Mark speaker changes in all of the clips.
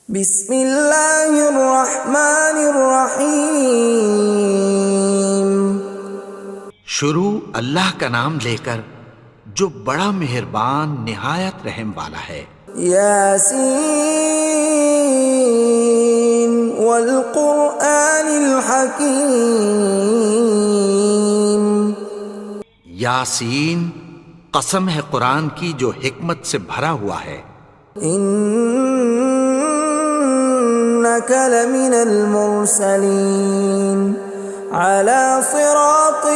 Speaker 1: بسم اللہ الرحمن الرحیم۔
Speaker 2: شروع اللہ کا نام لے کر جو بڑا مہربان نہایت رحم والا ہے۔
Speaker 1: یاسین والقرآن الحکیم۔
Speaker 2: یاسین، قسم ہے قرآن کی جو حکمت سے بھرا ہوا ہے۔
Speaker 1: انک لمن المرسلین علی صراط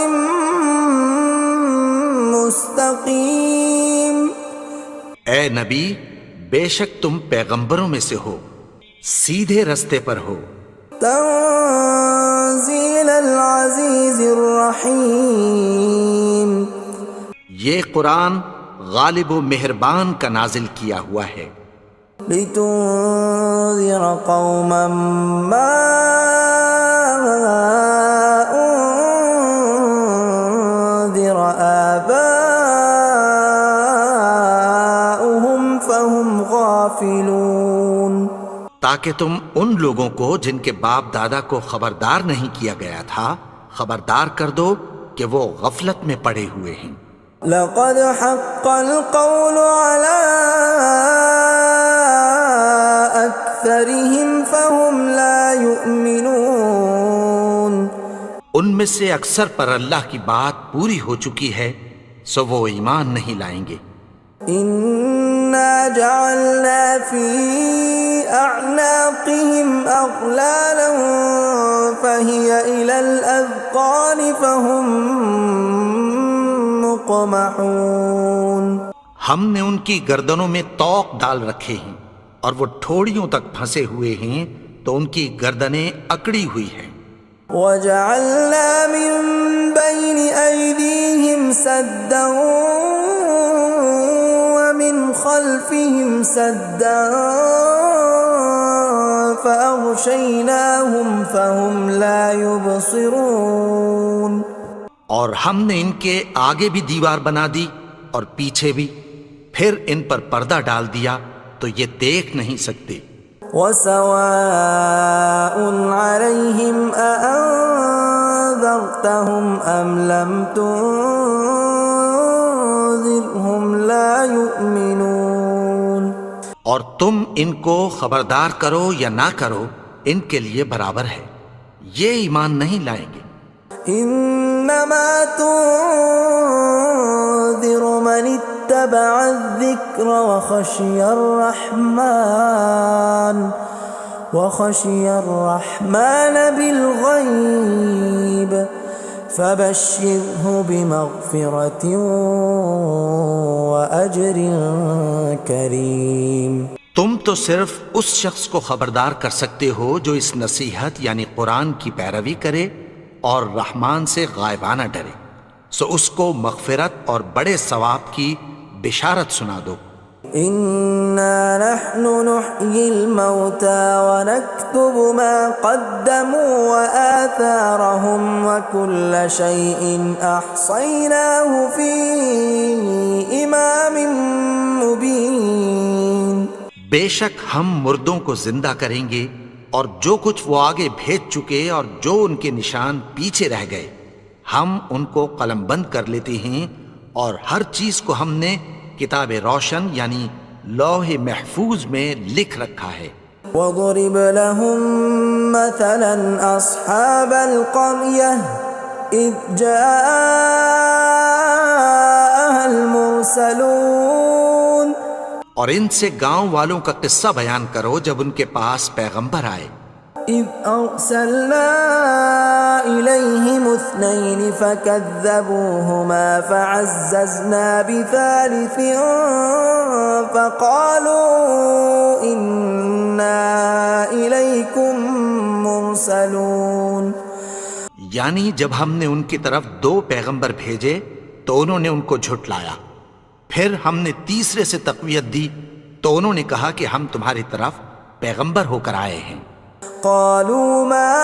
Speaker 1: مستقیم۔
Speaker 2: اے نبی، بے شک تم پیغمبروں میں سے ہو، سیدھے رستے پر ہو۔
Speaker 1: تنزیل العزیز الرحیم۔
Speaker 2: یہ قرآن غالب و مہربان کا نازل کیا ہوا ہے۔
Speaker 1: لتنذر قوما ما انذر آباؤهم فهم غافلون۔
Speaker 2: تاکہ تم ان لوگوں کو جن کے باپ دادا کو خبردار نہیں کیا گیا تھا خبردار کر دو کہ وہ غفلت میں پڑے ہوئے ہیں۔
Speaker 1: لقد حق القول على أكثرهم فهم لا يؤمنون۔
Speaker 2: ان میں سے اکثر پر اللہ کی بات پوری ہو چکی ہے سو وہ ایمان نہیں لائیں گے۔
Speaker 1: إنا جعلنا في أعناقهم أغلالا فهي إلى الأذقان فهم مقمحون۔
Speaker 2: ہم نے ان کی گردنوں میں طوق ڈال رکھے ہیں اور وہ ٹھوڑیوں تک پھنسے ہوئے ہیں تو ان کی گردنیں اکڑی ہوئی ہیں۔
Speaker 1: وَجَعَلْنَا مِن بَيْنِ أَيْدِيهِمْ سَدًّا وَمِنْ خَلْفِهِمْ سَدًّا فَأَغْشَيْنَاهُمْ فَهُمْ لَا يُبْصِرُونَ۔
Speaker 2: اور ہم نے ان کے آگے بھی دیوار بنا دی اور پیچھے بھی، پھر ان پر پردہ ڈال دیا تو یہ دیکھ نہیں سکتے۔
Speaker 1: وَسَوَاءٌ عَلَيْهِمْ أَأَنذَرْتَهُمْ أَمْ لَمْ تُنذِرْهُمْ لَا يُؤْمِنُونَ۔
Speaker 2: اور تم ان کو خبردار کرو یا نہ کرو ان کے لیے برابر ہے، یہ ایمان نہیں لائیں گے۔
Speaker 1: انما تنذر من اتبع الذکر وخشی الرحمن بالغیب فبشرہ بمغفرۃ واجر کریم۔
Speaker 2: تم تو صرف اس شخص کو خبردار کر سکتے ہو جو اس نصیحت یعنی قرآن کی پیروی کرے اور رحمان سے غائبانہ ڈرے، سو اس کو مغفرت اور بڑے ثواب کی بشارت سنا دو۔
Speaker 1: اِنَّا نَحْنُ نُحْيِي الْمَوْتَى وَنَكْتُبُ مَا قَدَّمُوا وَآثَارَهُمْ وَكُلَّ شَيْءٍ أَحْصَيْنَاهُ فِي إِمَامٍ مُبِينٍ۔
Speaker 2: بے شک ہم مردوں کو زندہ کریں گے اور جو کچھ وہ آگے بھیج چکے اور جو ان کے نشان پیچھے رہ گئے ہم ان کو قلم بند کر لیتے ہیں، اور ہر چیز کو ہم نے کتاب روشن یعنی لوح محفوظ میں لکھ رکھا ہے۔
Speaker 1: وَضُرِبْ لَهُم مَّثَلًا أَصْحَابَ الْقَرْيَةِ إِذْ جَاءَهَا الْمُرْسَلُونَ۔
Speaker 2: اور ان سے گاؤں والوں کا قصہ بیان کرو جب ان کے پاس پیغمبر آئے۔
Speaker 1: إِذْ أَرْسَلْنَا إِلَيْهِمُ اثْنَيْنِ فَكَذَّبُوهُمَا فَعَزَّزْنَا بِثَالِثٍ فَقَالُوا إِنَّا إِلَيْكُمْ مُرْسَلُونَ۔
Speaker 2: یعنی جب ہم نے ان کی طرف دو پیغمبر بھیجے تو انہوں نے ان کو جھٹلایا، پھر ہم نے تیسرے سے تقویت دی تو انہوں نے کہا کہ ہم تمہاری طرف پیغمبر ہو کر آئے ہیں۔
Speaker 1: قالوا ما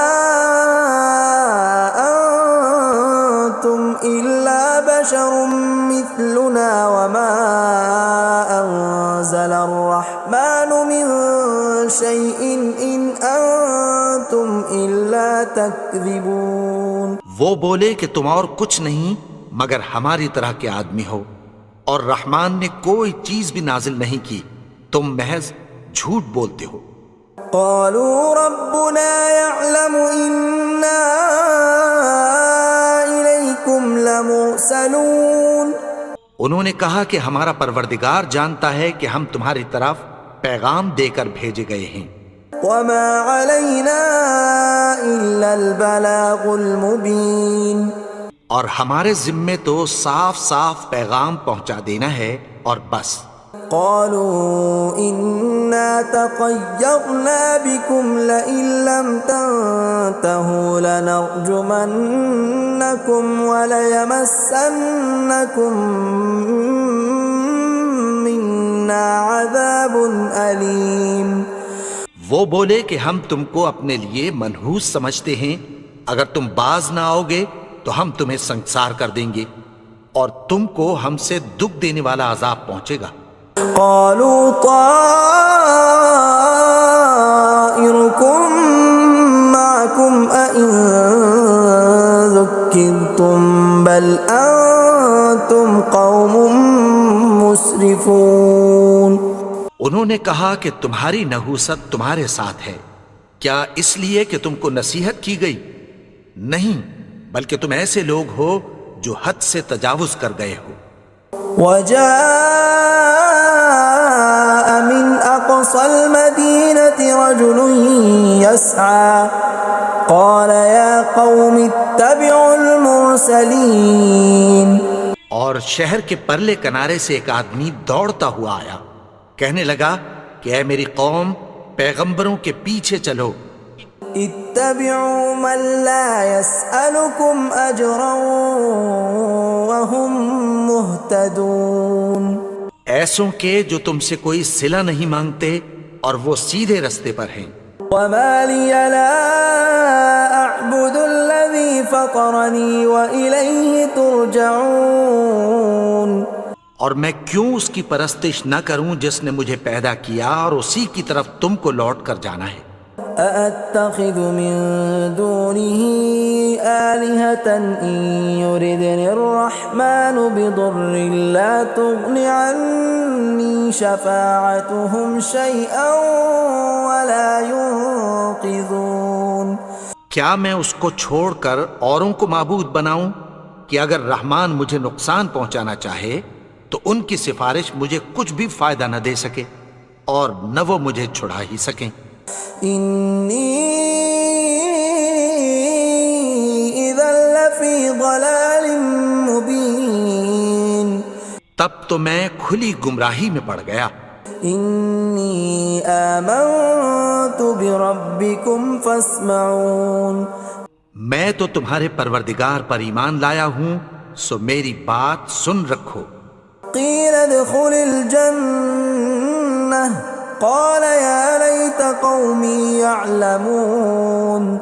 Speaker 1: انتم الا بشر مثلنا وما انزل الرحمن من شيء إن أنتم إلا تكذبون.
Speaker 2: وہ بولے کہ تم اور کچھ نہیں مگر ہماری طرح کے آدمی ہو، اور رحمان نے کوئی چیز بھی نازل نہیں کی، تم محض جھوٹ بولتے ہو.
Speaker 1: قالوا ربنا يعلم إنا إليكم لمرسلون.
Speaker 2: انہوں نے کہا کہ ہمارا پروردگار جانتا ہے کہ ہم تمہاری طرف پیغام دے کر بھیجے گئے ہیں.
Speaker 1: وما علينا إلا البلاغ المبين.
Speaker 2: اور ہمارے ذمے تو صاف صاف پیغام پہنچا دینا ہے اور بس.
Speaker 1: قالوا إنا تطيرنا بكم لئن لم تنتهوا لنرجمنكم وليمسنكم منا عذاب أليم.
Speaker 2: وہ بولے کہ ہم تم کو اپنے لیے منحوس سمجھتے ہیں، اگر تم باز نہ آؤ گے تو ہم تمہیں سنسار کر دیں گے اور تم کو ہم سے دکھ دینے والا عذاب پہنچے گا.
Speaker 1: قالوا طائركم معكم أئن ذكرتم بل أنتم قوم مسرفون.
Speaker 2: انہوں نے کہا کہ تمہاری نحوست تمہارے ساتھ ہے، کیا اس لیے کہ تم کو نصیحت کی گئی؟ نہیں، بلکہ تم ایسے لوگ ہو جو حد سے تجاوز کر گئے ہو.
Speaker 1: وجاء من أقصى المدينة رجل يسعى قال يا قوم اتبعوا المرسلين.
Speaker 2: اور شہر کے پرلے کنارے سے ایک آدمی دوڑتا ہوا آیا، کہنے لگا کہ اے میری قوم، پیغمبروں کے پیچھے چلو.
Speaker 1: اتبعوا من لا يسألكم أجرا وهم مهتدون.
Speaker 2: ایسوں کے جو تم سے کوئی صلہ نہیں مانگتے اور وہ سیدھے رستے پر ہیں.
Speaker 1: وما لي لا أعبد الذي فطرني وإليه ترجعون.
Speaker 2: اور میں کیوں اس کی پرستش نہ کروں جس نے مجھے پیدا کیا اور اسی کی طرف تم کو لوٹ کر جانا ہے.
Speaker 1: أأتخذ من دونه آلهة إن يردني الرحمن بضر لا تغن عني شفاعتهم شيئا ولا ينقذون.
Speaker 2: کیا میں اس کو چھوڑ کر اوروں کو معبود بناؤں کہ اگر رحمان مجھے نقصان پہنچانا چاہے تو ان کی سفارش مجھے کچھ بھی فائدہ نہ دے سکے اور نہ وہ مجھے چھڑا ہی سکیں.
Speaker 1: إني إذا لفي ضلال مبين.
Speaker 2: تب تو میں کھلی گمراہی میں پڑ گیا.
Speaker 1: إني آمنت بربكم فاسمعون.
Speaker 2: میں تو تمہارے پروردگار پر ایمان لایا ہوں، سو میری بات سن رکھو.
Speaker 1: قيل ادخل الجنة قال يا ليت قومي يعلمون.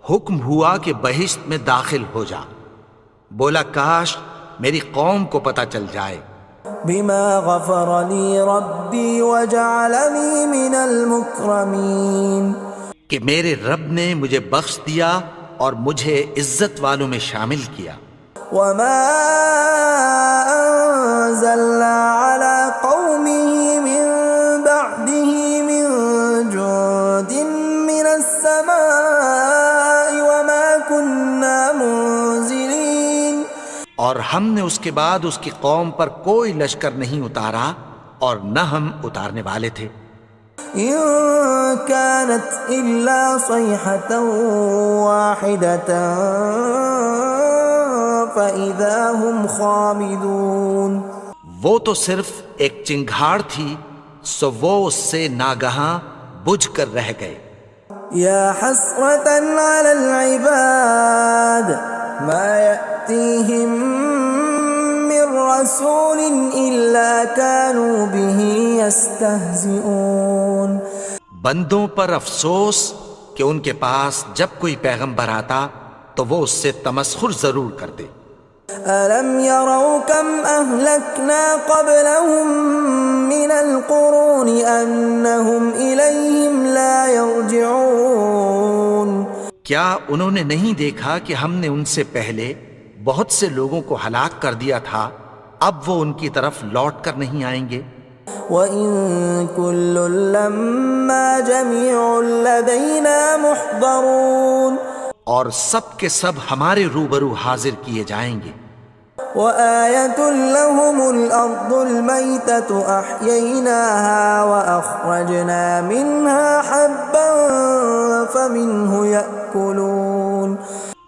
Speaker 2: حکم ہوا کہ بہشت میں داخل ہو جا. بولا کاش میری قوم کو پتہ چل جائے.
Speaker 1: بما غفر لي ربي وجعلني من المكرمين.
Speaker 2: کہ میرے رب نے مجھے بخش دیا اور مجھے عزت والوں میں شامل کیا.
Speaker 1: وما أنزلنا على قومه من بعده من جند من السماء وما كنا منزلين.
Speaker 2: اور ہم نے اس کے بعد اس کی قوم پر کوئی لشکر نہیں اتارا اور نہ ہم اتارنے والے تھے.
Speaker 1: إن كانت إلا صيحة واحدة فإذا هم خامدون.
Speaker 2: وہ تو صرف ایک چنگھاڑ تھی، سو وہ اس سے ناگہاں بجھ کر رہ گئے.
Speaker 1: يا حسرة على العباد ما يأتيهم من رسول إلا كانوا به يستهزئون.
Speaker 2: بندوں پر افسوس کہ ان کے پاس جب کوئی پیغمبر آتا تو وہ اس سے تمسخر ضرور کرتے.
Speaker 1: ألم يروا كم أهلكنا قبلهم من القرون أنهم إليهم لا يرجعون
Speaker 2: کیا انہوں نے نہیں دیکھا کہ ہم نے ان سے پہلے بہت سے لوگوں کو ہلاک کر دیا تھا، اب وہ ان کی طرف لوٹ کر نہیں آئیں گے؟
Speaker 1: وَإِن كُلٌّ لَّمَّا جَمِيعٌ لَّدَيْنَا مُحْضَرُونَ
Speaker 2: اور سب کے سب ہمارے روبرو حاضر کیے جائیں گے۔
Speaker 1: وَآيَةٌ لَّهُمُ الْأَرْضُ الْمَيْتَةُ أَحْيَيْنَاهَا وَأَخْرَجْنَا مِنْهَا حَبًّا فَمِنْهُ يَأْكُلُونَ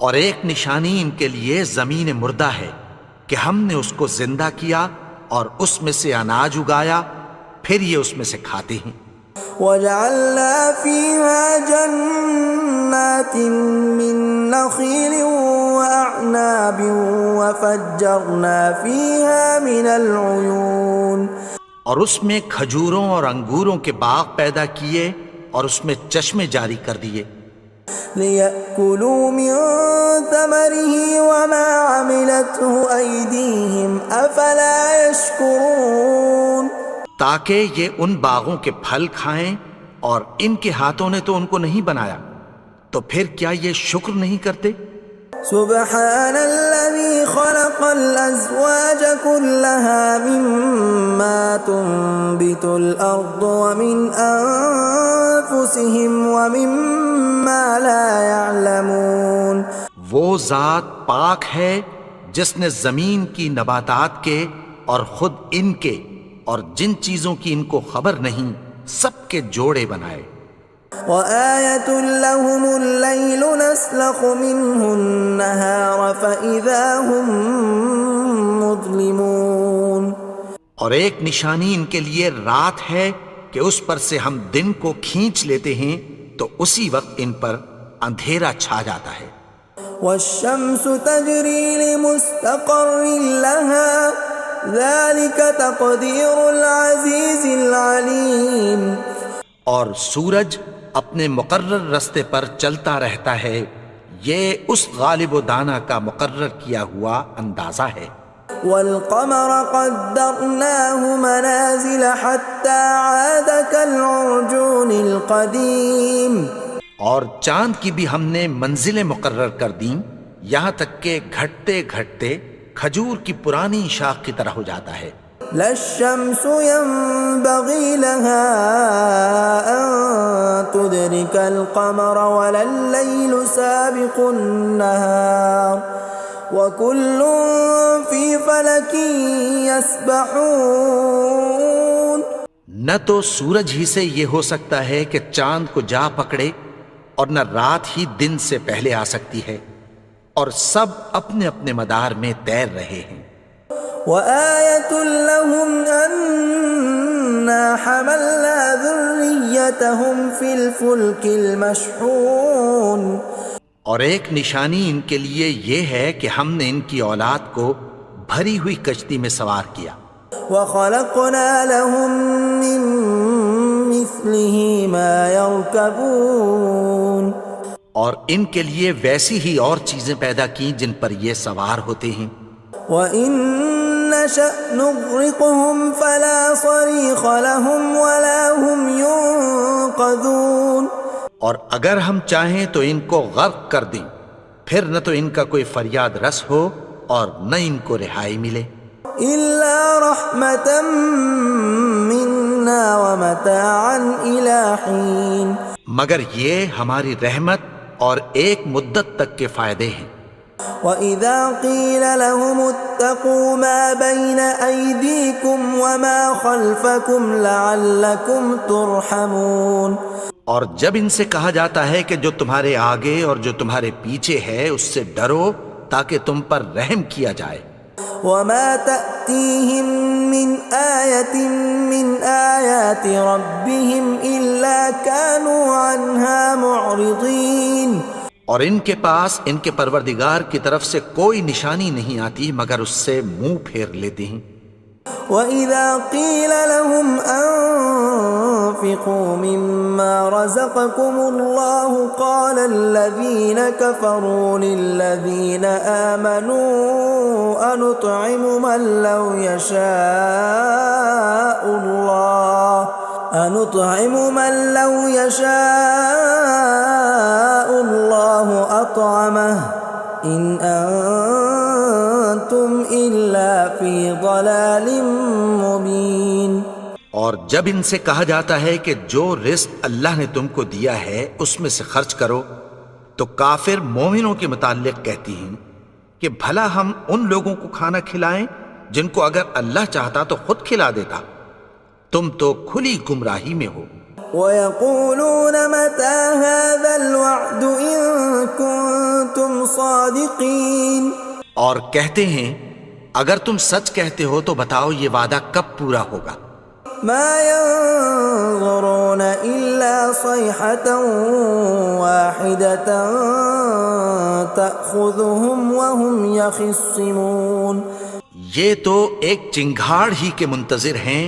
Speaker 2: اور ایک نشانی ان کے لیے زمین مردہ ہے کہ ہم نے اس کو زندہ کیا اور اس میں سے اناج اگایا، پھر یہ اس میں سے کھاتے ہیں۔
Speaker 1: وَجَعَلْنَا فِيهَا جَنَّاتٍ مِّن نَّخِيلٍ وَأَعْنَابٍ وَفَجَّرْنَا فِيهَا مِنَ الْعُيُونِ
Speaker 2: اور اس میں کھجوروں اور انگوروں کے باغ پیدا کیے اور اس میں چشمے جاری کر دیے،
Speaker 1: لِيَأْكُلُوا مِن ثَمَرِهِ وَمَا عَمِلَتْهُ أَيْدِيهِمْ أَفَلَا يَشْكُرُونَ
Speaker 2: تاکہ یہ ان باغوں کے پھل کھائیں، اور ان کے ہاتھوں نے تو ان کو نہیں بنایا، تو پھر کیا یہ شکر نہیں کرتے؟
Speaker 1: سبحان الذي خلق الأزواج كلها مما تنبت الأرض ومن أنفسهم ومما لا يعلمون
Speaker 2: وہ ذات پاک ہے جس نے زمین کی نباتات کے اور خود ان کے اور جن چیزوں کی ان کو خبر نہیں سب کے جوڑے بنائے۔
Speaker 1: وَآيَةٌ لَّهُمُ اللَّيْلُ نَسْلَخُ مِنْهُ النَّهَارَ فَإِذَا هُم مُظْلِمُونَ
Speaker 2: اور ایک نشانی ان کے لیے رات ہے کہ اس پر سے ہم دن کو کھینچ لیتے ہیں تو اسی وقت ان پر اندھیرا چھا جاتا ہے۔
Speaker 1: وَالشَّمْسُ تَجْرِي لِمُسْتَقَرٍّ لَّهَا ذَلِكَ تَقْدِيرُ الْعَزِيزِ الْعَلِيمِ
Speaker 2: اور سورج اپنے مقرر رستے پر چلتا رہتا ہے، یہ اس غالب و دانا کا مقرر کیا ہوا اندازہ ہے۔
Speaker 1: وَالْقَمَرَ قَدَّرْنَاهُ مَنَازِلَ حَتَّى عَادَ كَالْعُرْجُونِ الْقَدِيمِ
Speaker 2: اور چاند کی بھی ہم نے منزلیں مقرر کر دیں، یہاں تک کہ گھٹتے گھٹتے کھجور کی پرانی شاخ کی طرح ہو جاتا ہے۔
Speaker 1: لا الشمس ينبغي لها أن تدرك القمر ولا الليل سابق النهار وكل في فلك يسبحون
Speaker 2: نہ تو سورج ہی سے یہ ہو سکتا ہے کہ چاند کو جا پکڑے، اور نہ رات ہی دن سے پہلے آ سکتی ہے، اور سب اپنے اپنے مدار میں تیر رہے ہیں۔
Speaker 1: وَآيَةٌ لَّهُمْ أَنَّا حَمَلْنَا ذُرِّيَّتَهُمْ فِي الْفُلْكِ الْمَشْحُونِ
Speaker 2: اور ایک نشانی ان کے لیے یہ ہے کہ ہم نے ان کی اولاد کو بھری ہوئی کشتی میں سوار کیا۔
Speaker 1: وَخَلَقْنَا لَهُم مِّن مِّثْلِهِ مَا يَرْكَبُونَ
Speaker 2: اور ان کے لیے ویسی ہی اور چیزیں پیدا کی جن پر یہ سوار ہوتے ہیں۔
Speaker 1: وَإِن نَّشَأْ نُغْرِقْهُمْ فَلَا صَرِيخَ لَهُمْ وَلَا هُمْ يُنقَذُونَ
Speaker 2: اور اگر ہم چاہیں تو ان کو غرق کر دیں، پھر نہ تو ان کا کوئی فریاد رس ہو اور نہ ان کو رہائی ملے۔
Speaker 1: إِلَّا رَحْمَةً مِّنَّا وَمَتَاعًا إِلَىٰ حِينٍ
Speaker 2: مگر یہ ہماری رحمت اور ایک مدت تک کے فائدے ہیں۔
Speaker 1: وَإِذَا قِيلَ لَهُمُ اتَّقُوا مَا بَيْنَ أَيْدِيكُمْ وَمَا خَلْفَكُمْ لَعَلَّكُمْ تُرْحَمُونَ
Speaker 2: اور جب ان سے کہا جاتا ہے کہ جو تمہارے آگے اور جو تمہارے پیچھے ہے اس سے ڈرو تاکہ تم پر رحم کیا جائے۔
Speaker 1: وَمَا تَأْتِيهِم مِّنْ آيَةٍ مِّنْ آيَاتِ رَبِّهِمْ إِلَّا كَانُوا عَنْهَا مُعْرِضِينَ
Speaker 2: اور ان کے پاس ان کے پروردگار کی طرف سے کوئی نشانی نہیں آتی مگر اس سے منہ پھیر لیتے ہیں۔
Speaker 1: وَإِذَا قِيلَ لَهُمْ وأنفقوا مما رزقكم الله قال الذين كفروا للذين آمنوا أنطعم من لو يشاء الله أطعمه إن أنتم إلا في ضلال مبين۔
Speaker 2: اور جب ان سے کہا جاتا ہے کہ جو رزق اللہ نے تم کو دیا ہے اس میں سے خرچ کرو، تو کافر مومنوں کے متعلق کہتی ہیں کہ بھلا ہم ان لوگوں کو کھانا کھلائیں جن کو اگر اللہ چاہتا تو خود کھلا دیتا، تم تو کھلی گمراہی میں ہو۔
Speaker 1: وَيَقُولُونَ مَتَى هَذَا الْوَعْدُ إِن كُنتُمْ صَادِقِينَ،
Speaker 2: اور کہتے ہیں اگر تم سچ کہتے ہو تو بتاؤ یہ وعدہ کب پورا ہوگا۔
Speaker 1: مَا يَنظُرُونَ إِلَّا صَيْحَةً وَاحِدَةً تَأْخُذُهُمْ وَهُمْ يَخِصِّمُونَ،
Speaker 2: یہ تو ایک چنگھاڑ ہی کے منتظر ہیں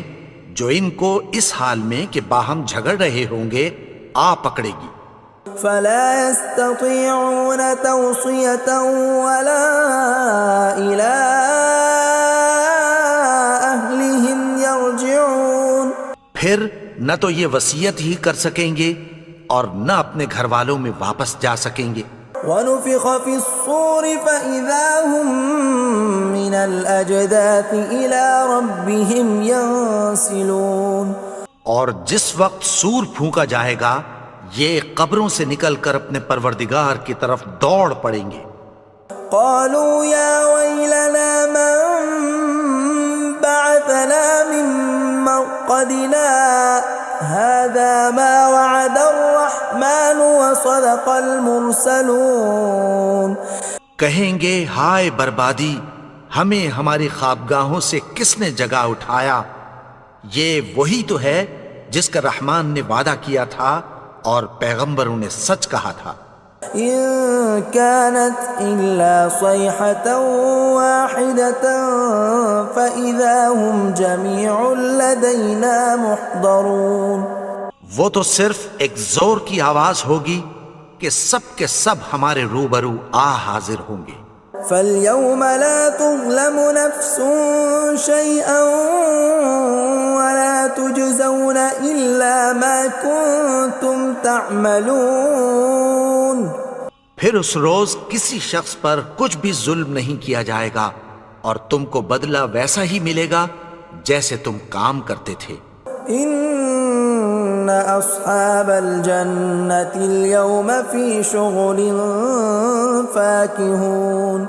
Speaker 2: جو ان کو اس حال میں کہ باہم جھگڑ رہے ہوں گے آ پکڑے گی۔
Speaker 1: فَلَا يَسْتَطِيعُونَ تَوْصِيَةً وَلَا إِلَىٰ أَهْلِهِمْ يَرْجِعُونَ،
Speaker 2: پھر نہ تو یہ وصیت ہی کر سکیں گے اور نہ اپنے گھر والوں میں واپس جا سکیں گے۔
Speaker 1: وَنُفِخَ فِي الصُّورِ فَإِذَا هُم مِّنَ الْأَجْدَاثِ إِلَىٰ رَبِّهِمْ يَنسِلُونَ،
Speaker 2: اور جس وقت سور پھونکا جائے گا یہ قبروں سے نکل کر اپنے پروردگار کی طرف دوڑ پڑیں گے۔
Speaker 1: قالوا يا ويلنا من بعثنا من مرقدنا هذا ما وعد الرحمن وصدق المرسلون،
Speaker 2: کہیں گے ہائے بربادی، ہمیں ہماری خوابگاہوں سے کس نے جگا اٹھایا، یہ وہی تو ہے جس کا رحمان نے وعدہ کیا تھا اور پیغمبروں نے سچ کہا تھا۔
Speaker 1: إن كانت إلا صيحة واحدة فإذا هم جميع لدينا محضرون،
Speaker 2: وہ تو صرف ایک زور کی آواز ہوگی کہ سب کے سب ہمارے روبرو آ حاضر ہوں گے۔
Speaker 1: فَالْيَوْمَ لَا تُظْلَمُ نَفْسٌ شَيْئًا وَلَا تُجْزَوْنَ إِلَّا مَا كُنتُمْ تَعْمَلُونَ،
Speaker 2: پھر اس روز کسی شخص پر کچھ بھی ظلم نہیں کیا جائے گا اور تم کو بدلہ ویسا ہی ملے گا جیسے تم کام کرتے تھے۔
Speaker 1: إِنَّ أَصْحَابَ الْجَنَّةِ الْيَوْمَ فِي شُغُلٍ فَاكِهُونَ،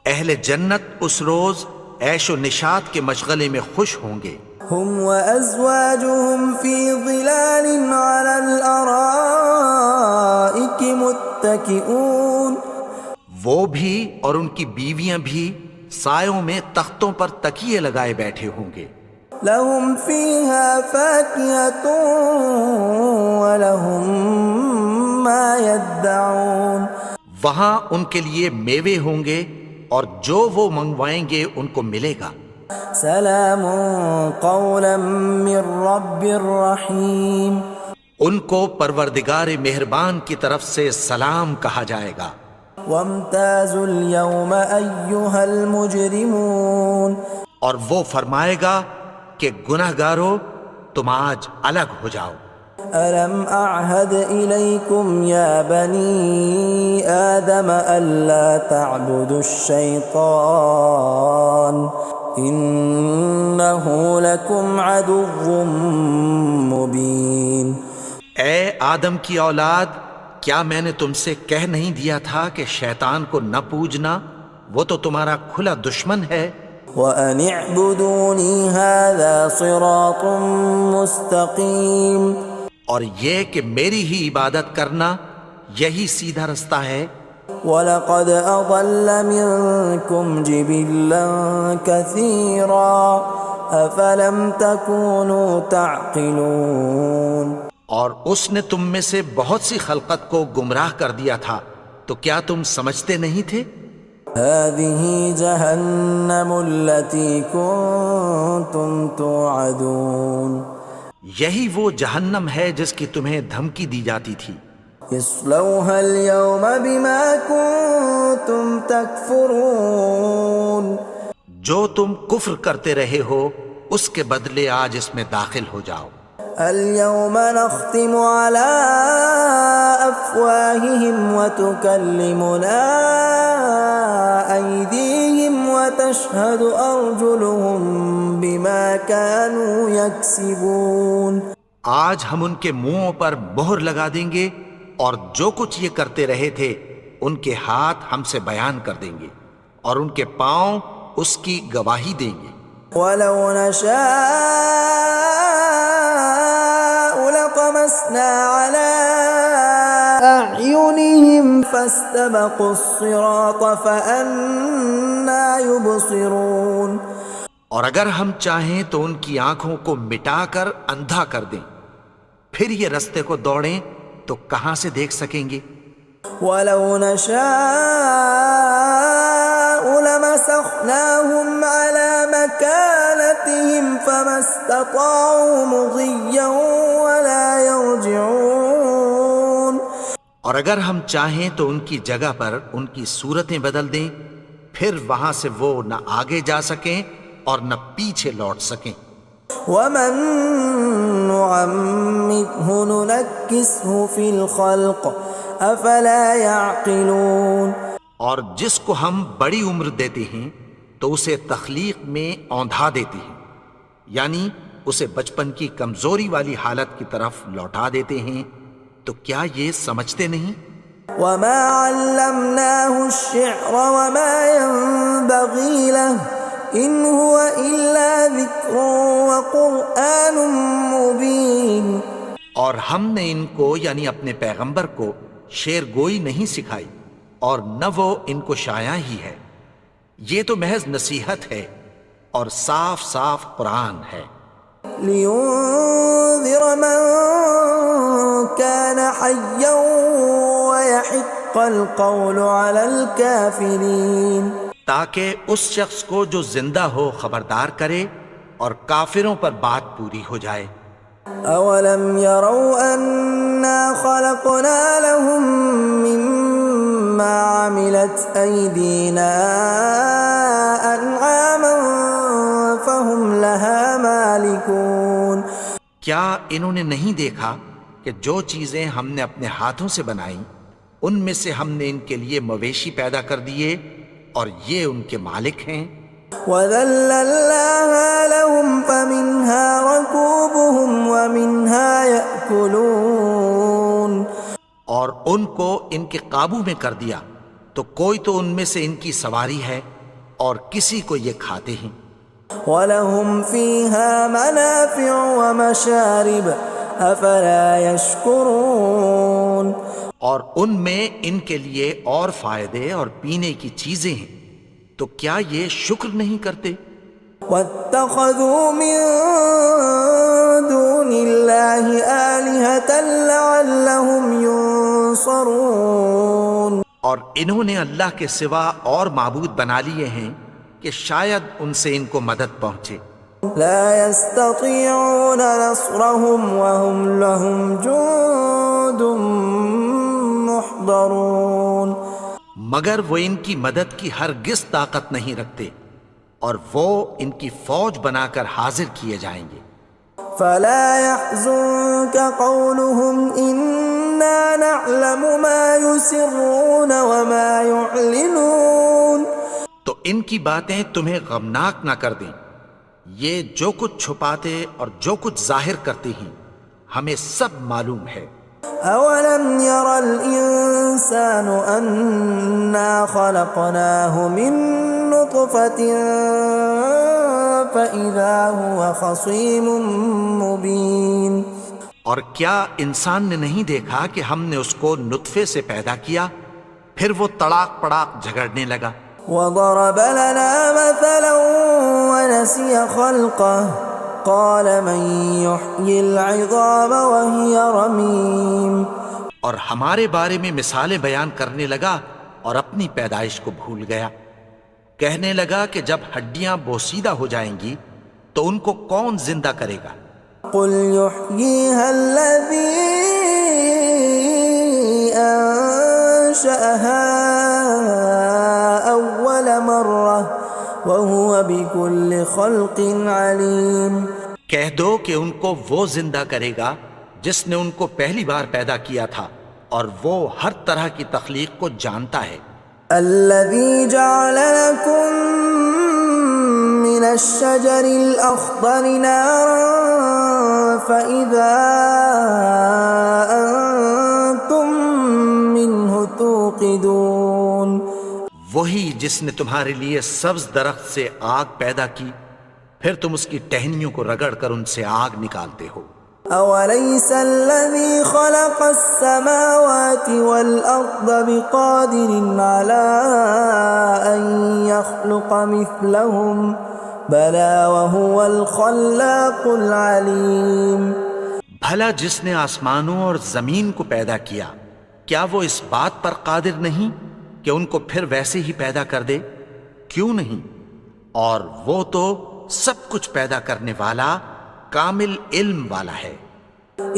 Speaker 2: اہل جنت اس روز عیش و نشاط کے مشغلے میں خوش ہوں گے۔
Speaker 1: هُمْ وَأَزْوَاجُهُمْ فِي ظِلَالٍ عَلَى الْأَرَائِكِ مُتَّكِئُونَ،
Speaker 2: وہ بھی اور ان کی بیویاں بھی سایوں میں تختوں پر تکیے لگائے بیٹھے ہوں گے۔
Speaker 1: لَهُمْ فِيهَا فَاكِهَةٌ وَلَهُمْ مَا يَدَّعُونَ،
Speaker 2: وہاں ان کے لیے میوے ہوں گے اور جو وہ منگوائیں گے ان کو ملے گا۔
Speaker 1: سلام قولا من رب الرحیم،
Speaker 2: ان کو پروردگار مہربان کی طرف سے سلام کہا جائے گا۔
Speaker 1: وامتازوا اليوم ایھا المجرمون،
Speaker 2: اور وہ فرمائے گا کہ گنہگارو تم آج الگ ہو جاؤ۔
Speaker 1: ألم أعهد إليكم يا بني آدم ألا تعبدوا الشيطان إنه لكم عدو مبين۔
Speaker 2: اے آدم کی اولاد، کیا میں نے تم سے کہہ نہیں دیا تھا کہ شیطان کو نہ پوجنا، وہ تو تمہارا کھلا دشمن ہے۔
Speaker 1: وَأَنِ اعْبُدُونِي هَذَا صِرَاطٌ مُسْتَقِيمٌ،
Speaker 2: اور یہ کہ میری ہی عبادت کرنا یہی سیدھا رستہ ہے۔
Speaker 1: وَلَقَدْ أَضَلَّ مِنْكُمْ جِبِلًّا كَثِيرًا أَفَلَمْ تَكُونُوا تَعْقِلُونَ،
Speaker 2: اور اس نے تم میں سے بہت سی خلقت کو گمراہ کر دیا تھا، تو کیا تم سمجھتے نہیں تھے؟
Speaker 1: هَذِهِ جَهَنَّمُ الَّتِي كُنْتُمْ تُوعَدُونَ،
Speaker 2: یہی وہ جہنم ہے جس کی تمہیں دھمکی دی جاتی تھی.
Speaker 1: اصلوها اليوم بما كنتم تكفرون.
Speaker 2: جو تم کفر کرتے رہے ہو اس کے بدلے آج اس میں داخل ہو جاؤ.
Speaker 1: اليوم نختم على أفواههم وتكلمنا أيديهم وتشهد أرجلهم بما كانوا يكسبون.
Speaker 2: آج ہم ان کے منہوں پر مہر لگا دیں گے اور جو کچھ یہ کرتے رہے تھے ان کے ہاتھ ہم سے بیان کر دیں گے اور ان کے پاؤں اس کی گواہی دیں گے.
Speaker 1: ولو نشاء لطمسنا على أعينهم فاستبقوا الصراط فأنى يبصرون.
Speaker 2: اور اگر ہم چاہیں تو ان کی آنکھوں کو مٹا کر اندھا کر دیں، پھر یہ رستے کو دوڑیں تو کہاں سے دیکھ سکیں گے.
Speaker 1: ولو نشاء لمسخناهم على مكانتهم فما استطاعوا مضيا ولا يرجعون.
Speaker 2: اور اگر ہم چاہیں تو ان کی جگہ پر ان کی صورتیں بدل دیں، پھر وہاں سے وہ نہ آگے جا سکیں اور نہ پیچھے لوٹ سکیں.
Speaker 1: ومن نعمره ننكسه في الخلق افلا يعقلون.
Speaker 2: اور جس کو ہم بڑی عمر دیتے ہیں تو اسے تخلیق میں اوندھا دیتے ہیں، یعنی اسے بچپن کی کمزوری والی حالت کی طرف لوٹا دیتے ہیں. تو کیا یہ سمجھتے نہیں؟
Speaker 1: وما علمناه الشعر وما ينبغي له ان هو الا ذکر وقرآن مبین.
Speaker 2: اور ہم نے ان کو یعنی اپنے پیغمبر کو شعر گوئی نہیں سکھائی اور نہ وہ ان کو شایع ہی ہے، یہ تو محض نصیحت ہے اور صاف صاف قرآن ہے.
Speaker 1: لینذر من كان حیا ويحق القول على الكافرین.
Speaker 2: تاکہ اس شخص کو جو زندہ ہو خبردار کرے اور کافروں پر بات پوری ہو جائے.
Speaker 1: اولم يروا انا خلقنا لهم مما عملت ايدينا انعاما فهم لها مالكون.
Speaker 2: کیا انہوں نے نہیں دیکھا کہ جو چیزیں ہم نے اپنے ہاتھوں سے بنائیں ان میں سے ہم نے ان کے لیے مویشی پیدا کر دیے اور یہ ان کے مالک ہیں.
Speaker 1: وَذَلَّلْنَاهَا لَهُمْ فَمِنْهَا رَكُوبُهُمْ وَمِنْهَا يَأْكُلُونَ.
Speaker 2: اور ان کو ان کے قابو میں کر دیا تو کوئی تو ان میں سے ان کی سواری ہے اور کسی کو یہ کھاتے ہیں.
Speaker 1: وَلَهُمْ فِيهَا مَنَافِعُ وَمَشَارِبُ أَفَلَا يَشْكُرُونَ.
Speaker 2: اور ان میں ان کے لیے اور فائدے اور پینے کی چیزیں ہیں، تو کیا یہ شکر نہیں کرتے؟
Speaker 1: وَاتَّخَذُوا مِن دُونِ اللَّهِ آلِهَةً لَعَلَّهُمْ يُنصَرُونَ.
Speaker 2: اور انہوں نے اللہ کے سوا اور معبود بنا لیے ہیں کہ شاید ان سے ان کو مدد پہنچے.
Speaker 1: لا يستطيعون نصرهم وهم لهم جند محضرون.
Speaker 2: مگر وہ ان کی مدد کی ہرگز طاقت نہیں رکھتے اور وہ ان کی فوج بنا کر حاضر کیے جائیں گے.
Speaker 1: فلا يحزنك قولهم إنا نعلم ما يسرون وما يعلنون.
Speaker 2: تو ان کی باتیں تمہیں غمناک نہ کر دیں، یہ جو کچھ چھپاتے اور جو کچھ ظاہر کرتے ہیں ہمیں سب معلوم ہے.
Speaker 1: اولم ير الانسان انا خلقناه من نطفة فاذا هو خصيم مبين.
Speaker 2: اور کیا انسان نے نہیں دیکھا کہ ہم نے اس کو نطفے سے پیدا کیا پھر وہ تڑاک پڑاک جھگڑنے لگا.
Speaker 1: وضرب لنا مثلا ونسي خلقه قال من يحيي العظام وهي رميم.
Speaker 2: اور ہمارے بارے میں مثالیں بیان کرنے لگا اور اپنی پیدائش کو بھول گیا. کہنے لگا کہ جب ہڈیاں بوسیدہ ہو جائیں گی تو ان کو کون زندہ کرے گا
Speaker 1: قل يحييها الذي أنشأها أول مرة وهو بكل خلق عليم۔
Speaker 2: کہہ دو کہ ان کو وہ زندہ کرے گا جس نے ان کو پہلی بار پیدا کیا تھا، اور وہ ہر طرح کی تخلیق کو جانتا ہے۔
Speaker 1: الذي جعل لكم من الشجر الأخضر نارا فإذا أنتم منه توقدون۔
Speaker 2: وہی جس نے تمہارے لیے سبز درخت سے آگ پیدا کی، پھر تم اس کی ٹہنیوں کو رگڑ کر ان سے آگ نکالتے ہو۔
Speaker 1: أوليس الذي خلق السماوات والأرض بقادر على أن يخلق مثلهم بلى وهو الخلاق العليم۔
Speaker 2: بھلا جس نے آسمانوں اور زمین کو پیدا کیا، کیا وہ اس بات پر قادر نہیں کہ ان کو پھر ویسے ہی پیدا کر دے؟ کیوں نہیں؟ اور وہ تو سب کچھ پیدا کرنے والا، کامل علم والا ہے۔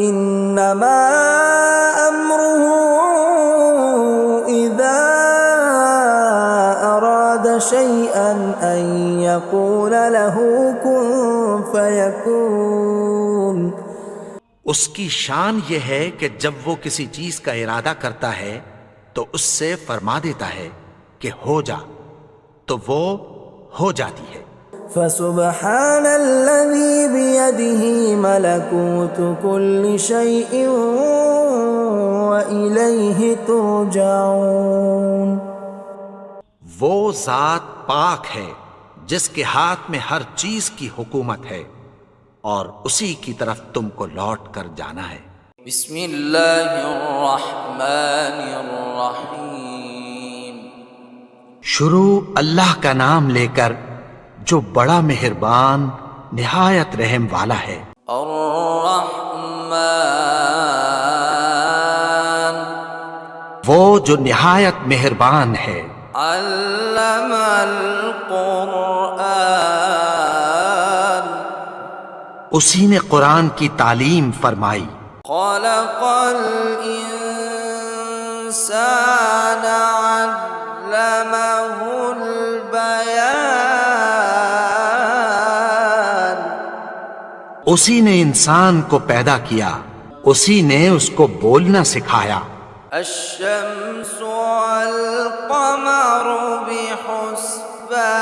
Speaker 1: انما امره اذا اراد شيئا ان يقول له كن فيكون۔
Speaker 2: اس کی شان یہ ہے کہ جب وہ کسی چیز کا ارادہ کرتا ہے تو اس سے فرما دیتا ہے کہ ہو جا، تو وہ ہو جاتی ہے۔
Speaker 1: فسبحان الذي بيده ملكوت كل شيء وإليه ترجعون۔
Speaker 2: وہ ذات پاک ہے جس کے ہاتھ میں ہر چیز کی حکومت ہے، اور اسی کی طرف تم کو لوٹ کر جانا ہے۔
Speaker 3: بسم اللہ الرحمن الرحیم۔
Speaker 2: شروع اللہ کا نام لے کر جو بڑا مہربان نہایت رحم والا ہے۔
Speaker 3: الرحمن،
Speaker 2: وہ جو نہایت مہربان ہے۔
Speaker 3: علم القرآن،
Speaker 2: اسی نے قرآن کی تعلیم فرمائی۔
Speaker 3: خلق الانسان علمه البیان،
Speaker 2: اسی نے انسان کو پیدا کیا، اسی نے اس کو بولنا سکھایا۔
Speaker 3: الشمس والقمر بحسبان،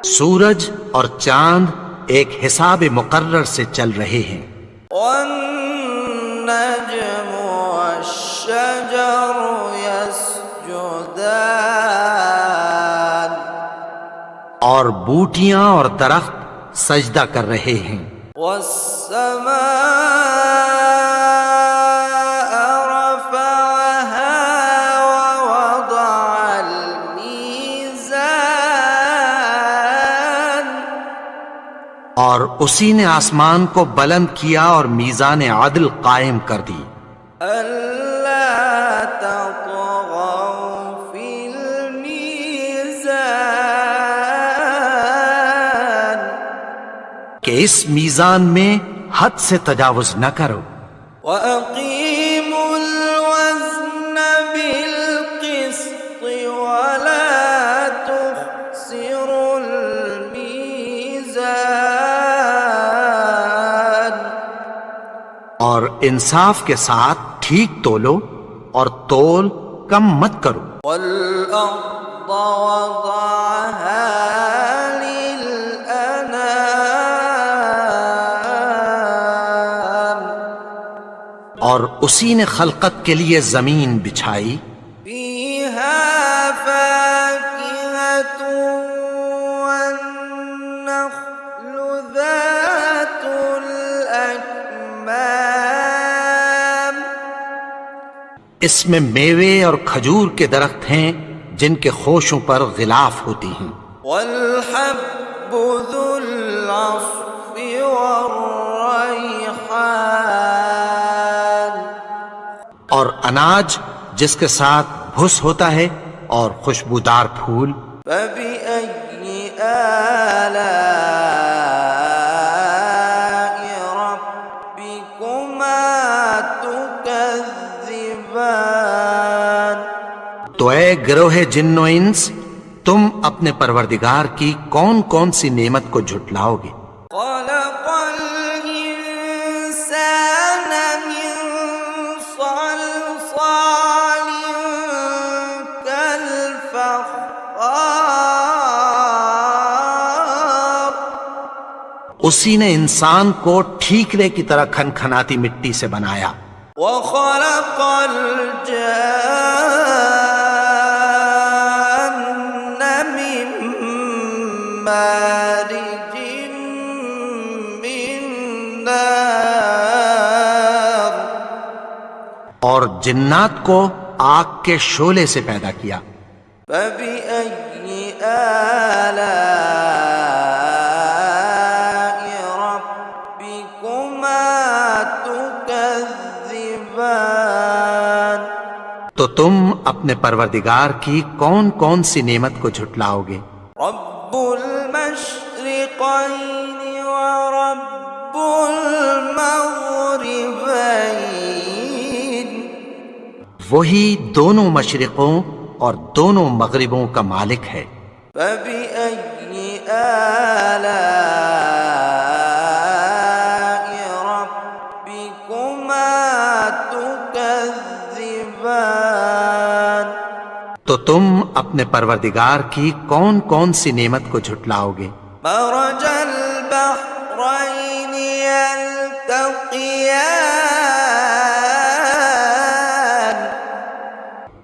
Speaker 2: سورج اور چاند ایک حساب مقرر سے چل رہے ہیں۔
Speaker 3: والنجم والشجر يسجدان،
Speaker 2: اور بوٹیاں اور درخت سجدہ کر رہے ہیں۔
Speaker 3: والسماء رفعها ووضع الميزان،
Speaker 2: اور اسی نے آسمان کو بلند کیا اور میزان عدل قائم کر دی۔
Speaker 3: ألا تطغوا في الميزان،
Speaker 2: کہ اس میزان میں حد سے تجاوز نہ کرو۔
Speaker 3: وأقيموا الوزن بالقسط ولا تخسروا الميزان،
Speaker 2: اور انصاف کے ساتھ ٹھیک تولو اور تول کم مت کرو۔
Speaker 3: والأرض وضعها للأنام،
Speaker 2: اور اسی نے خلقت کے لیے زمین بچھائی،
Speaker 3: فيها فاكهة والنخل ذات الأكمام،
Speaker 2: اس میں میوے اور کھجور کے درخت ہیں جن کے خوشوں پر غلاف ہوتی ہیں،
Speaker 3: والحب ذو العصف والريحان،
Speaker 2: اور اناج جس کے ساتھ بھس ہوتا ہے اور خوشبودار پھول۔
Speaker 3: فبأي آلاء
Speaker 2: تو اے گروہ جن و انس، تم اپنے پروردگار کی کون کون سی نعمت کو جھٹلاؤ گے؟
Speaker 3: خلق الإنسان من صلصال كالفخار
Speaker 2: اسی نے انسان کو ٹھیکرے کی طرح کھنکھناتی مٹی سے بنایا،
Speaker 3: وخلق الجان من مارج من نار
Speaker 2: اور جنات کو آگ کے شعلے سے پیدا کیا۔
Speaker 3: فبأي آلاء ربكما تكذبان
Speaker 2: تو تم اپنے پروردگار کی کون کون سی نعمت کو جھٹلاؤ گے؟
Speaker 3: رب المشرقين ورب المغربين
Speaker 2: وہی دونوں مشرقوں اور دونوں مغربوں کا مالک ہے۔
Speaker 3: فبأي آلاء ربكما تكذبان
Speaker 2: تو تم اپنے پروردگار کی کون کون سی نعمت کو جھٹلاؤ گے؟
Speaker 3: مرج البحرين يلتقيان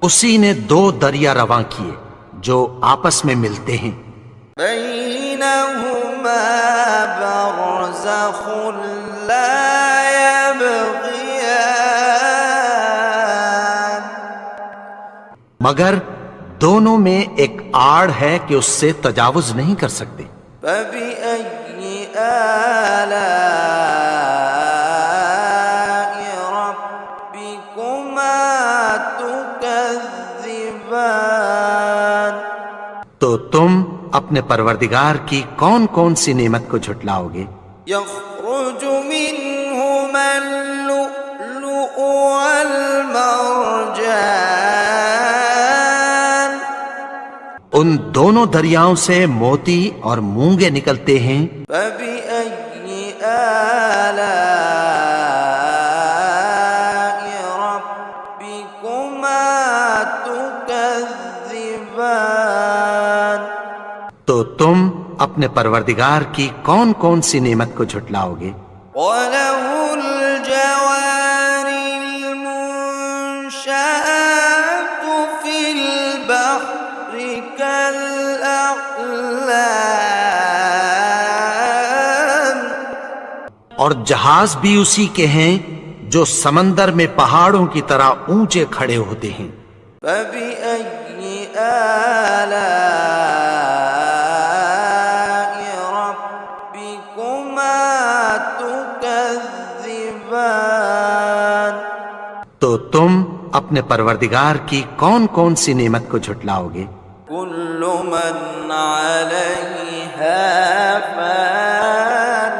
Speaker 2: اسی نے دو دریا رواں کیے جو آپس میں ملتے ہیں،
Speaker 3: بينهما برزخ لا يبغيان
Speaker 2: مگر دونوں میں ایک آڑ ہے کہ اس سے تجاوز نہیں کر سکتے۔
Speaker 3: فبأي آلاء ربكما تكذبان
Speaker 2: تو تم اپنے پروردگار کی کون کون سی نعمت کو جھٹلاؤ گے؟
Speaker 3: يخرج منهما اللؤلؤ والمرجان
Speaker 2: ان دونوں دریاؤں سے موتی اور مونگے نکلتے ہیں۔
Speaker 3: فبأي آلاء ربكما تكذبان
Speaker 2: تو تم اپنے پروردگار کی کون کون سی نعمت کو جھٹلاؤ گے؟
Speaker 3: وله الجوار المنشآت في البحر كالأعلام
Speaker 2: اور جہاز بھی اسی کے ہیں جو سمندر میں پہاڑوں کی طرح اونچے کھڑے ہوتے ہیں۔
Speaker 3: فبأي آلاء ربكما تكذبان
Speaker 2: تو تم اپنے پروردگار کی کون کون سی نعمت کو جھٹلاؤ گے؟
Speaker 3: كل من عليها فان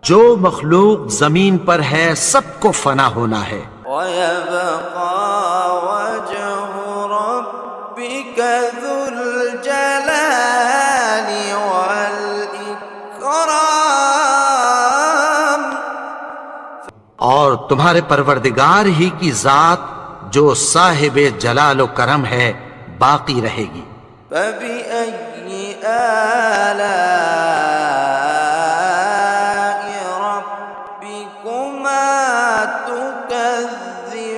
Speaker 2: جو مخلوق زمین پر ہے سب کو فنا ہونا ہے،
Speaker 3: ويبقى وجه ربك ذو الجلال والإكرام
Speaker 2: اور تمہارے پروردگار ہی کی ذات جو صاحب جلال و کرم ہے باقی رہے گی۔
Speaker 3: فبأي آلاء ربكما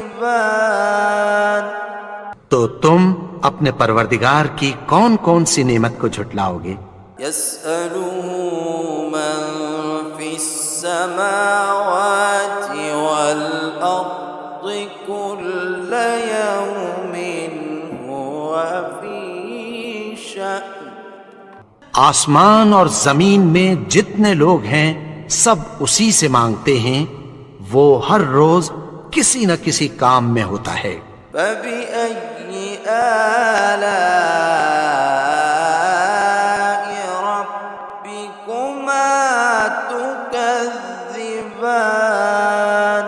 Speaker 3: تكذبان
Speaker 2: تو تم اپنے پروردگار کی کون کون سی نعمت کو جھٹلاؤ گے؟
Speaker 3: يسأله من في السماوات والأرض كل يوم هو في شأن
Speaker 2: آسمان اور زمین میں جتنے لوگ ہیں سب اسی سے مانگتے ہیں، وہ ہر روز کسی نہ کسی کام میں ہوتا ہے۔
Speaker 3: فبأي آلاء ربكما تكذبان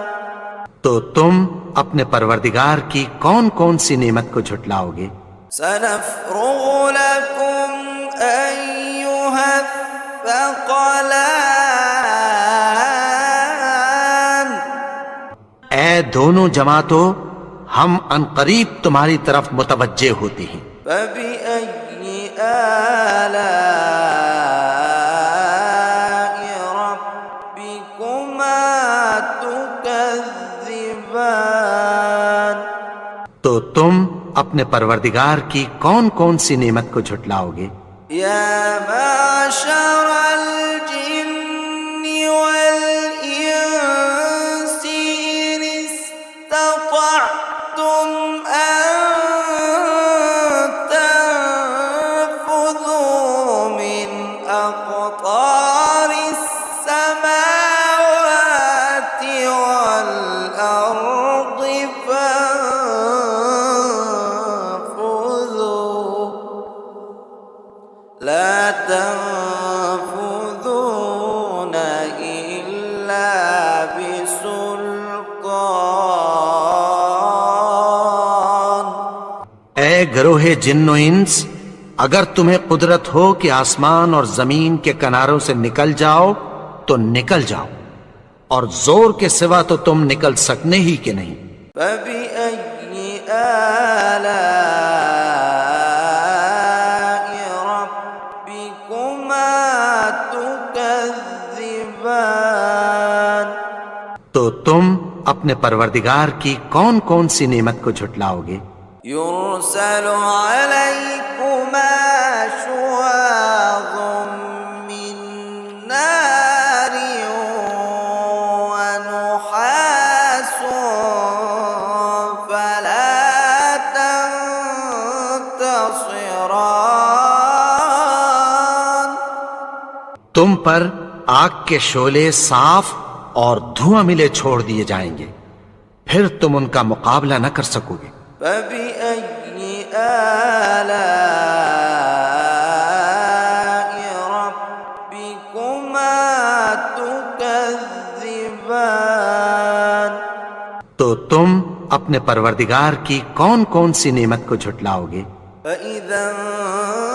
Speaker 2: تو تو تم اپنے پروردگار کی کون کون سی نعمت کو جھٹلاؤ گے؟
Speaker 3: سنفرغ لكم أيها الثقلان
Speaker 2: اے دونوں جماعتوں، ہم عنقریب تمہاری طرف متوجہ ہوتے ہیں۔
Speaker 3: فبأي آلاء ربكما تكذبان
Speaker 2: تو تم اپنے پروردگار کی کون کون سی نعمت کو جھٹلاؤ گے؟
Speaker 3: يا معشر الجن والإنس إن استطعتم أن تنفذوا من أقطار السماوات والأرض فانفذوا لا تنفذون إلا بسلطان
Speaker 2: اے گروہ جن و انس، اگر تمہیں قدرت ہو کہ آسمان اور زمین کے کناروں سے نکل جاؤ تو نکل جاؤ، اور زور کے سوا تو تم نکل سکنے ہی کہ نہیں۔
Speaker 3: فبأي آلاء ربكما تكذبان
Speaker 2: تو تم اپنے پروردگار کی کون کون سی نعمت کو جھٹلاؤ گے؟
Speaker 3: يرسل عليكما شواظ من نار ونحاس فلا تنتصران
Speaker 2: تم پر آگ کے شعلے صاف اور دھواں ملے چھوڑ دیے جائیں گے، پھر تم ان کا مقابلہ نہ کر سکو گے۔
Speaker 3: فبأي آلاء ربكما تكذبان
Speaker 2: تو تم اپنے پروردگار کی کون کون سی نعمت کو جھٹلاؤ گے؟
Speaker 3: فإذا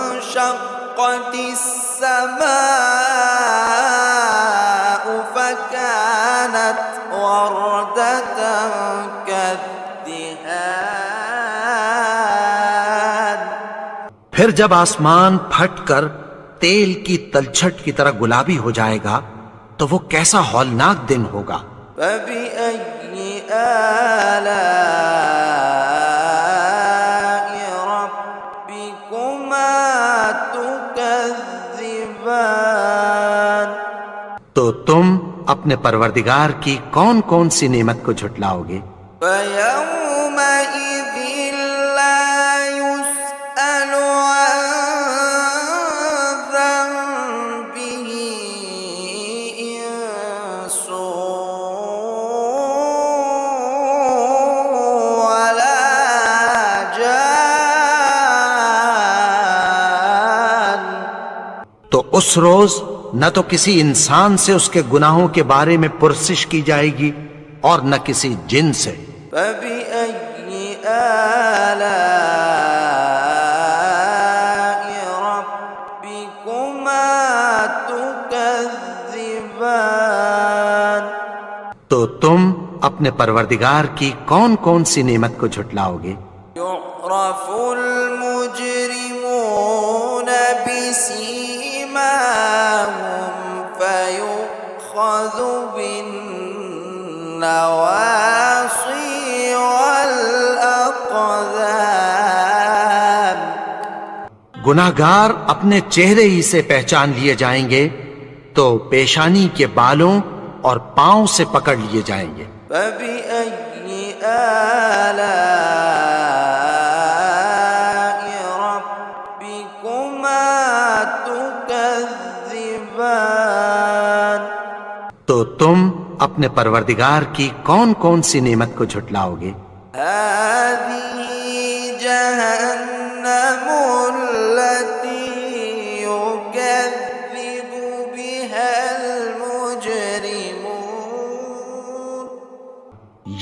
Speaker 3: انشقت السماء فكانت وردة كالدهان
Speaker 2: پھر جب آسمان پھٹ کر تیل کی تلچھٹ کی طرح گلابی ہو جائے گا تو وہ کیسا ہولناک دن ہوگا۔
Speaker 3: فبأي آلاء ربكما تكذبان
Speaker 2: تو تم اپنے پروردگار کی کون کون سی نعمت کو جھٹلاؤ گے؟
Speaker 3: فيومئذ لا يسأل عن ذنبه إنس ولا جان
Speaker 2: تو اس روز نہ تو کسی انسان سے اس کے گناہوں کے بارے میں پرسش کی جائے گی اور نہ کسی جن سے۔
Speaker 3: فبأي آلاء ربكما تكذبان
Speaker 2: تو تم اپنے پروردگار کی کون کون سی نعمت کو جھٹلاؤ گے؟
Speaker 3: يعرف المجرمون بسيماهم فيؤخذ بالنواصي والأقدام
Speaker 2: گناہگار اپنے چہرے ہی سے پہچان لیے جائیں گے تو پیشانی کے بالوں اور پاؤں سے پکڑ لیے جائیں گے۔
Speaker 3: فبأي آلاء ربكما تكذبان
Speaker 2: تو تم اپنے پروردگار کی کون کون سی نعمت کو جھٹلاؤ گے؟
Speaker 3: هذه جهنم التي يكذب بها المجرمون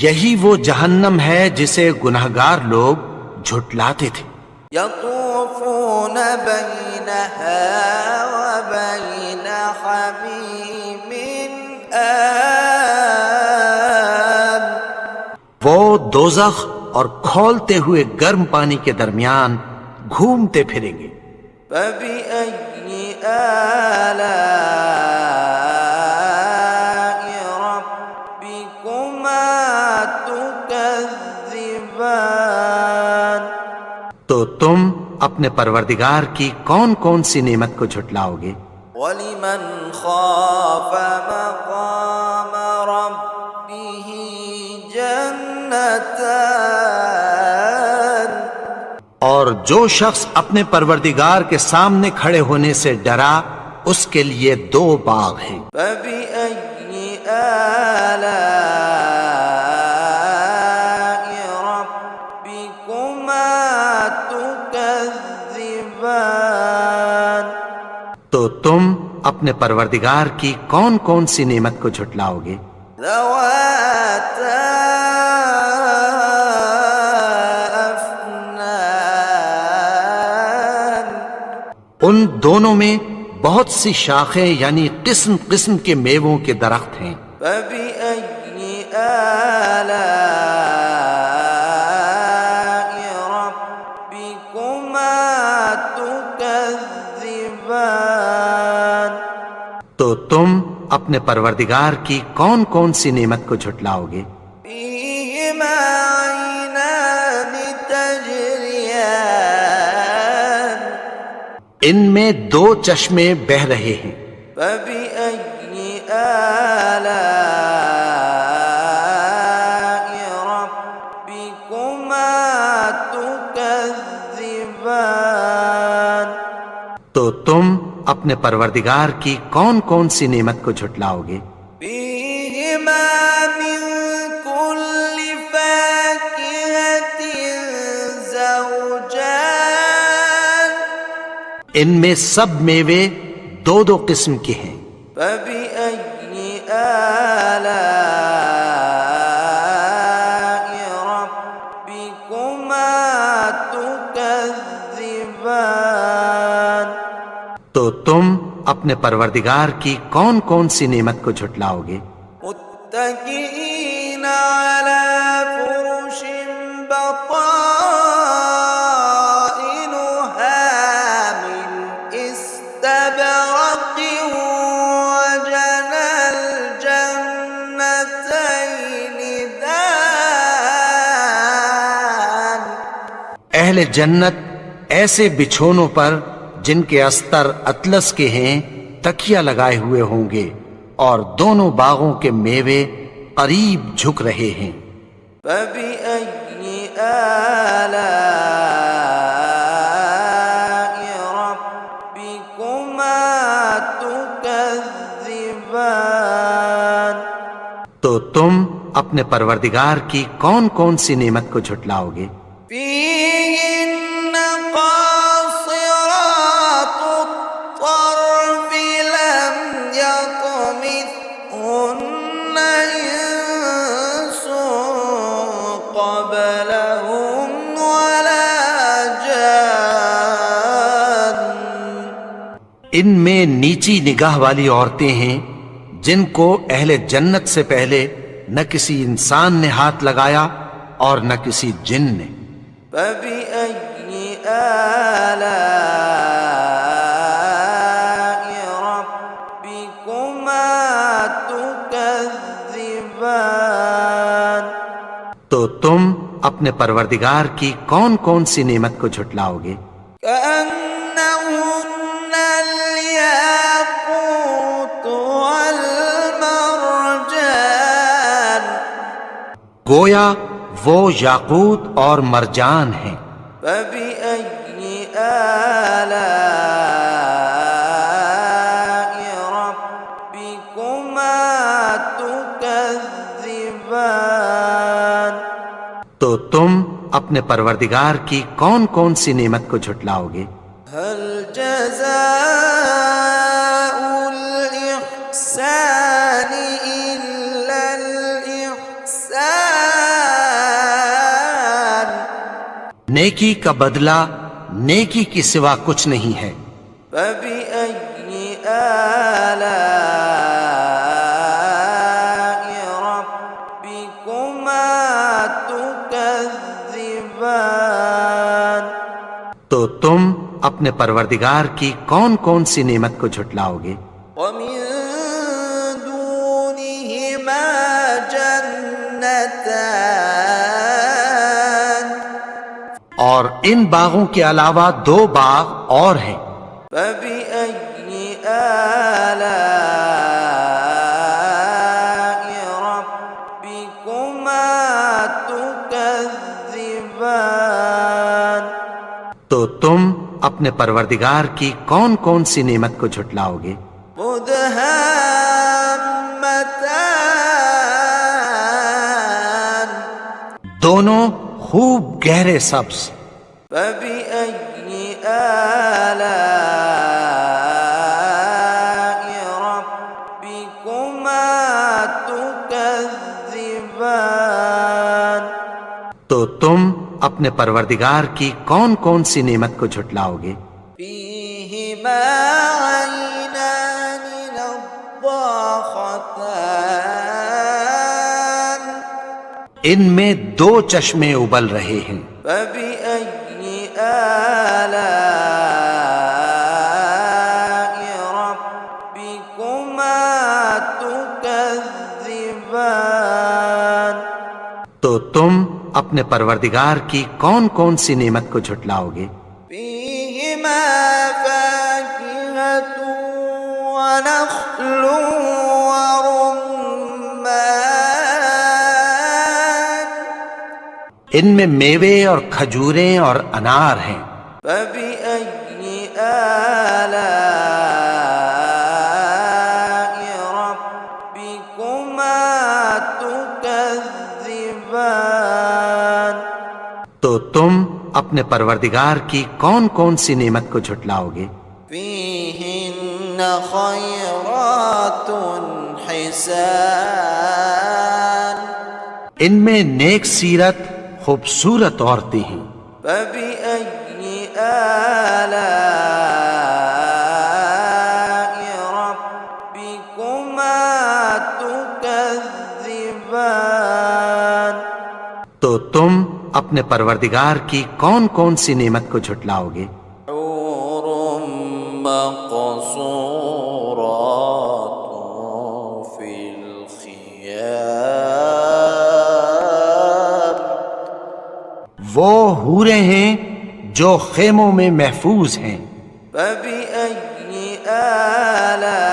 Speaker 2: یہی وہ جہنم ہے جسے گنہگار لوگ جھٹلاتے تھے۔
Speaker 3: يطوفون بينها وبين حميم آن
Speaker 2: وہ دوزخ اور کھولتے ہوئے گرم پانی کے درمیان گھومتے پھریں گے۔
Speaker 3: فبأي آلاء ربكما تكذبان
Speaker 2: تو تم اپنے پروردگار کی کون کون سی نعمت کو جھٹلاؤ گے؟
Speaker 3: ولمن خاف مقام ربه جنتان
Speaker 2: اور جو شخص اپنے پروردگار کے سامنے کھڑے ہونے سے ڈرا اس کے لیے 2 باغ ہیں۔
Speaker 3: فبأي آلاء ربكما تكذبان
Speaker 2: تو تم اپنے پروردگار کی کون کون سی نعمت کو جھٹلاؤ گے؟
Speaker 3: ذواتا افنان
Speaker 2: ان دونوں میں بہت سی شاخیں یعنی قسم قسم کے میووں کے درخت ہیں۔
Speaker 3: فبأي آلاء ربكما تكذبان
Speaker 2: تو تم اپنے پروردگار کی کون کون سی نعمت کو جھٹلاؤ گے؟
Speaker 3: فيهما عينان تجريان
Speaker 2: ان میں 2 چشمے بہ رہے ہیں۔
Speaker 3: فبأي آلاء ربكما تكذبان
Speaker 2: تو تم اپنے پروردگار کی کون کون سی نعمت کو جھٹلاؤ گے؟
Speaker 3: فيهما من كل فاكهة زوجان
Speaker 2: ان میں سب میوے 2 قسم کے ہیں۔
Speaker 3: فبأي آلاء ربكما تكذبان
Speaker 2: تو تم اپنے پروردگار کی کون کون سی نعمت کو جھٹلاؤ گے؟
Speaker 3: متكئين على فرش بطائنها من استبرق وجنى الجنتين دان
Speaker 2: اہل جنت ایسے بچھونوں پر جن کے استر اطلس کے ہیں تکیہ لگائے ہوئے ہوں گے اور دونوں باغوں کے میوے قریب جھک رہے ہیں۔
Speaker 3: فبأي آلاء ربكما تكذبان
Speaker 2: تو تم اپنے پروردگار کی کون کون سی نعمت کو جھٹلاؤ گے؟
Speaker 3: فيهن قاصرات الطرف لم يطمثهن إنس قبلهم ولا جان
Speaker 2: ان میں نیچی نگاہ والی عورتیں ہیں جن کو اہل جنت سے پہلے نہ کسی انسان نے ہاتھ لگایا اور نہ کسی جن نے۔
Speaker 3: فبأي آلاء ربكما تكذبان
Speaker 2: تو تم اپنے پروردگار کی کون کون سی نعمت کو جھٹلاؤ گے؟
Speaker 3: كأنهن الياقوت والمرجان
Speaker 2: گویا وہ یاقوت اور مرجان ہیں۔
Speaker 3: فبأي آلاء ربكما تكذبان
Speaker 2: تو تم اپنے پروردگار کی کون کون سی نعمت کو جھٹلاؤ گے؟
Speaker 3: هل جزاء الإحسان إلا الإحسان
Speaker 2: نیکی کا بدلہ نیکی کی سوا کچھ نہیں ہے۔
Speaker 3: فبأي آلاء ربكما تكذبان؟
Speaker 2: تو تم اپنے پروردگار کی کون کون سی نعمت کو جھٹلاؤ گے؟
Speaker 3: ومن دونهما جنتان
Speaker 2: اور ان باغوں کے علاوہ 2 باغ اور ہیں۔
Speaker 3: فبأي آلاء ربكما تكذبان؟
Speaker 2: تو تم اپنے پروردگار کی کون کون سی نعمت کو جھٹلاؤ گے؟
Speaker 3: مدهامتان
Speaker 2: دونوں خوب گہرے سبز۔
Speaker 3: فبأي آلاء ربكما تكذبان؟
Speaker 2: تو تم اپنے پروردگار کی کون کون سی نعمت کو جھٹلاؤ گے؟
Speaker 3: فيهما عينان نضاختان
Speaker 2: ان میں 2 چشمے ابل رہے ہیں۔
Speaker 3: فبأي آلاء ربكما تكذبان؟
Speaker 2: تو تم اپنے پروردگار کی کون کون سی نعمت کو جھٹلاؤ گے؟
Speaker 3: فيهما فاكهة ونخل ورمان
Speaker 2: ان میں میوے اور کھجوریں اور انار ہیں۔
Speaker 3: فبأي آلاء ربكما تكذبان؟
Speaker 2: تو تم اپنے پروردگار کی کون کون سی نعمت کو جھٹلاؤ گے؟
Speaker 3: فيهن خيرات حسان
Speaker 2: ان میں نیک سیرت خوبصورت عورتیں ہیں۔
Speaker 3: فبأي آلاء ربكما تكذبان؟
Speaker 2: تو تم اپنے پروردگار کی کون کون سی نعمت کو جھٹلاؤ گے؟
Speaker 3: حور مقصورات في الخيام
Speaker 2: وہ حوریں ہیں جو خیموں میں محفوظ ہیں۔
Speaker 3: فبأي آلاء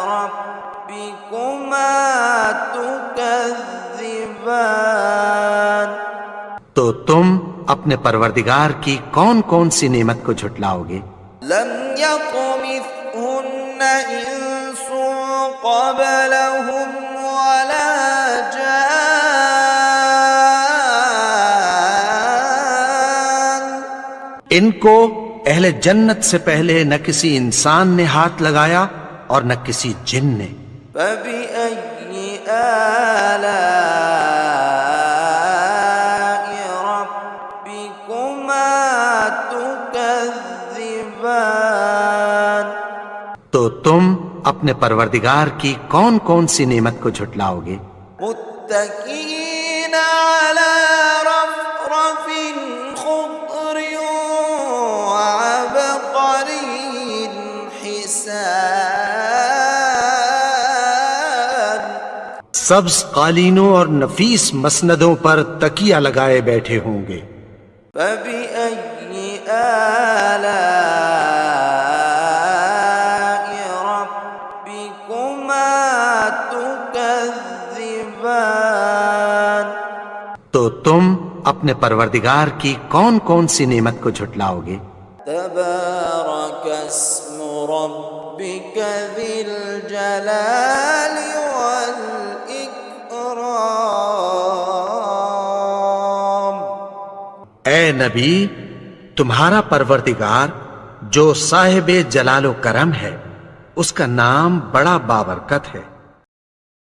Speaker 3: ربكما تكذبان؟
Speaker 2: تو تم اپنے پروردگار کی کون کون سی نعمت کو جھٹلاؤ گے؟
Speaker 3: لم يطمثهن إنس قبلهم ولا جان
Speaker 2: ان کو اہل جنت سے پہلے نہ کسی انسان نے ہاتھ لگایا اور نہ کسی جن نے۔
Speaker 3: فبأي آلاء ربكما تكذبان؟
Speaker 2: تو تم اپنے پروردگار کی کون کون سی نعمت کو جھٹلاؤ گے؟
Speaker 3: متكئين على رفرف خضر وعبقري حسان
Speaker 2: سبز قالینوں اور نفیس مسندوں پر تکیہ لگائے بیٹھے ہوں گے۔
Speaker 3: فبأي آلاء ربكما تكذبان؟
Speaker 2: تو تم اپنے پروردگار کی کون کون سی نعمت کو جھٹلاؤ گے؟
Speaker 3: تبارك اسم ربك ذي الجلال والإكرام
Speaker 2: اے نبی، تمہارا پروردگار جو صاحب جلال و کرم ہے، اس کا نام بڑا بابرکت ہے۔